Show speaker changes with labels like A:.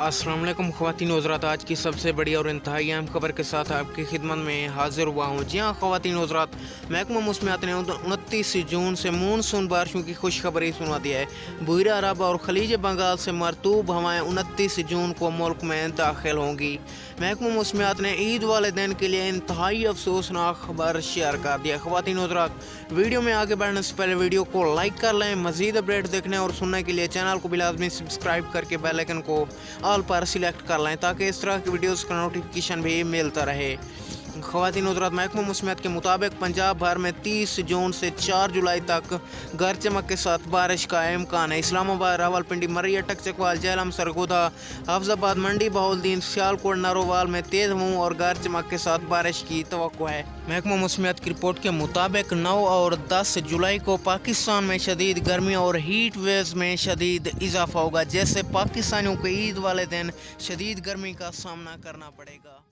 A: अस्सलाम वालेकुम ख़वातीन हज़रात, आज की सबसे बड़ी और इंतहाई अहम खबर के साथ आपकी खिदमत में हाजिर हुआ हूँ। जी हाँ ख़वातीन हज़रात, महकमा मौसमियात ने 29 जून से मानसून बारिशों की खुशखबरी सुना दी है। बहर अरब और खलीज बंगाल से मरतूब हवाएं 29 जून को मुल्क में दाखिल होंगी। महकमा मौसमियात ने ईद वाले दिन के लिए इंतहाई अफसोसनाक खबर शेयर कर दिया। ख़वातीन हज़रात, वीडियो में आगे बढ़ने से पहले वीडियो को लाइक कर लें। मज़ीद अपडेट देखने और सुनने के लिए चैनल को भी लाजमी सब्सक्राइब करके बेल आइकन को ऑल पर सिलेक्ट कर लें ताकि इस तरह की वीडियोस का नोटिफिकेशन भी मिलता रहे। ख़वातीन हज़रात, महकमा मौसमियात के मुताबिक पंजाब भर में 30 जून से 4 जुलाई तक गरज चमक के साथ बारिश का इम्कान है। इस्लामाबाद, रावलपिंडी, मरैया, टकचकवाल, झेलम, सरगोधा, हाफजाबाद, मंडी, बहाउद्दीन, सियालकोट, नरोवाल में तेज़ हवाओं और गरज चमक के साथ बारिश की तवक्को है। महकमा मौसमियात की रिपोर्ट के मुताबिक 9 और 10 जुलाई को पाकिस्तान में शदीद गर्मी और हीट वेव्स में शदीद इजाफा होगा, जैसे पाकिस्तानियों को ईद वाले दिन शदीद गर्मी का सामना करना पड़ेगा।